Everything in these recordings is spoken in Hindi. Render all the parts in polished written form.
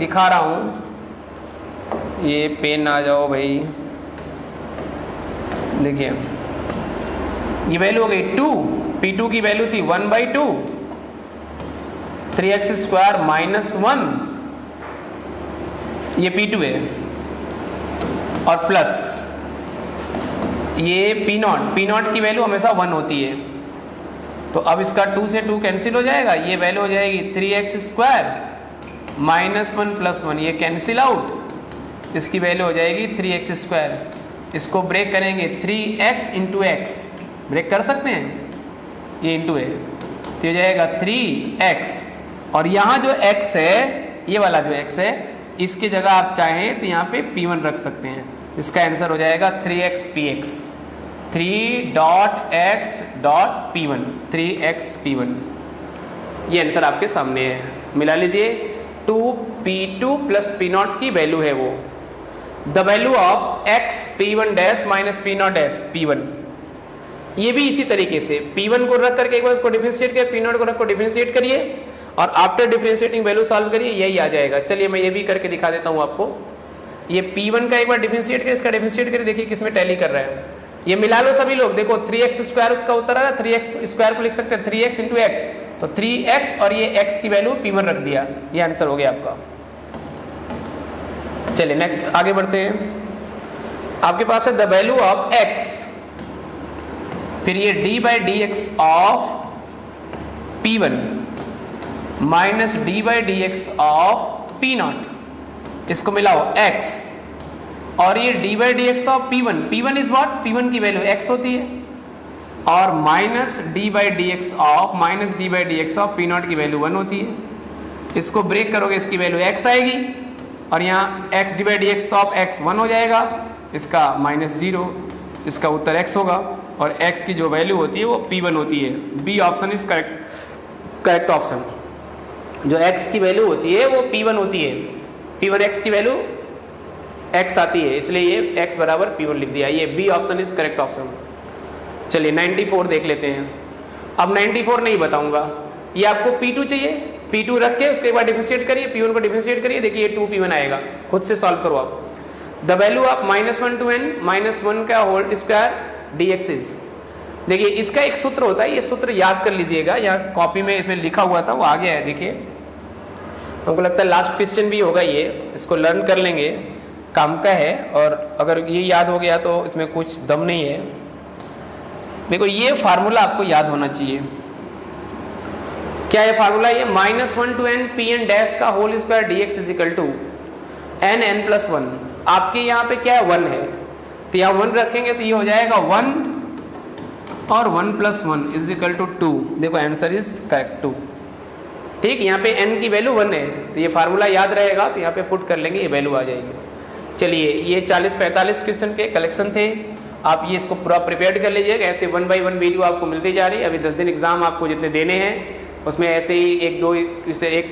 दिखा रहा हूँ, ये पेन आ जाओ भाई। देखिए ये वैल्यू हो गई 2, P2 की वैल्यू थी 1/2, 3x स्क्वायर माइनस 1, ये P2 है, और प्लस ये P0 की वैल्यू हमेशा 1 होती है। तो अब इसका 2 से 2 कैंसिल हो जाएगा, ये वैल्यू हो जाएगी 3x स्क्वायर माइनस 1 प्लस 1, ये कैंसिल आउट, इसकी वैल्यू हो जाएगी 3x स्क्वायर। इसको ब्रेक करेंगे 3x इंटू एक्स, ब्रेक कर सकते हैं, ये इंटू है तो हो जाएगा 3x, और यहाँ जो x है, ये वाला जो x है, इसकी जगह आप चाहें तो यहाँ पे P1 रख सकते हैं। इसका आंसर हो जाएगा 3x px, 3.x.P1, 3x P1, ये आंसर आपके सामने है। मिला लीजिए, 2P2 प्लस P0 की वैल्यू है वो, the value of x P1 dash minus P0 dash P1। ये भी इसी तरीके से P1 को रख करके एक बार इसको डिफरेंशिएट किया, P0 को रख को डिफरेंशिएट करिए, और आफ्टर डिफरेंशिएटिंग वैल्यू सॉल्व करिए, यही आ जाएगा। चलिए मैं ये भी करके दिखा देता हूँ आपको। ये P1 का एक बार डिफरेंशिएट करिए, इसका डिफरेंशिएट करिए, देखिए किसमें टैली कर रहा है। ये मिला लो सभी लोग, देखो 3x स्क्वायर उसका उत्तर आ रहा है, 3x स्क्वायर को लिख सकते हैं 3x इंटू एक्स, तो 3x और ये x की वैल्यू P1 रख दिया, ये आंसर हो गया आपका। चलिए नेक्स्ट आगे बढ़ते हैं। आपके पास है द वैल्यू ऑफ x, फिर ये d/dx of P1 minus d/dx of P0, इसको मिलाओ x, और ये d/dx of P1, P1 is what, P1 की वैल्यू x होती है, और माइनस d/dx ऑफ P0 की वैल्यू 1 होती है। इसको ब्रेक करोगे, इसकी वैल्यू x आएगी, और यहाँ x d/dx ऑफ x 1 हो जाएगा, इसका -0, इसका उत्तर x होगा, और x की जो वैल्यू होती है वो P1 होती है। B option is correct option. जो x की वैल्यू होती है वो P1 होती है, P1 x की वैल्यू x आती है, इसलिए ये x बराबर P1 लिख दिया, ये B option is correct option. चलिए 94 देख लेते हैं। अब 94 नहीं बताऊंगा, ये आपको P2 चाहिए, P2 रख के उसके बाद डिफरेंशिएट करिए, P1 को डिफरेंशिएट करिए, देखिए ये 2P1 आएगा, खुद से सॉल्व करो आप। The value of -1 to n -1 का होल स्क्वायर dx इज, देखिए इसका एक सूत्र होता है, ये सूत्र याद कर लीजिएगा, यहाँ कॉपी में इसमें लिखा हुआ था, वो आ गया है, देखिए हमको लगता है लास्ट क्वेश्चन भी होगा ये, इसको लर्न कर लेंगे, काम का है, और अगर ये याद हो गया तो इसमें कुछ दम नहीं है। देखो ये फार्मूला आपको याद होना चाहिए, क्या ये फार्मूला, ये -1 to n Pn डैश का whole square dx is equal to n plus 1, आपके यहाँ पे क्या है 1 है, तो यहाँ 1 रखेंगे तो ये हो जाएगा 1 और 1 प्लस 1 इज इक्वल टू 2, देखो आंसर इज करेक्ट 2। ठीक, यहाँ पे n की वैल्यू 1 है, तो ये फार्मूला याद रहेगा, तो यहाँ पे पुट कर लेंगे, ये वैल्यू आ जाएगी। चलिए ये 40-45 क्वेश्चन के कलेक्शन थे, आप ये इसको पूरा प्रिपेयर कर लीजिएगा, ऐसे 1 by 1 वीडियो आपको मिलती जा रही है। अभी 10 दिन एग्जाम आपको जितने देने हैं उसमें ऐसे ही एक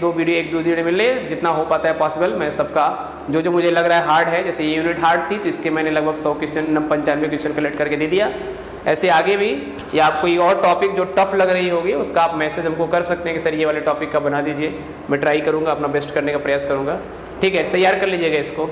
दो वीडियो मिले, जितना हो पाता है पॉसिबल। मैं सबका जो मुझे लग रहा है हार्ड है, जैसे ये यूनिट हार्ड थी तो इसके मैंने लगभग 100 क्वेश्चन 95 क्वेश्चन कलेक्ट करके दे दिया। ऐसे आगे भी, या आपको ये और टॉपिक जो टफ लग रही होगी उसका आप मैसेज हमको कर सकते हैं कि सर ये वाले टॉपिक का बना दीजिए, मैं ट्राई करूँगा, अपना बेस्ट करने का प्रयास करूँगा। ठीक है, तैयार कर लीजिएगा इसको।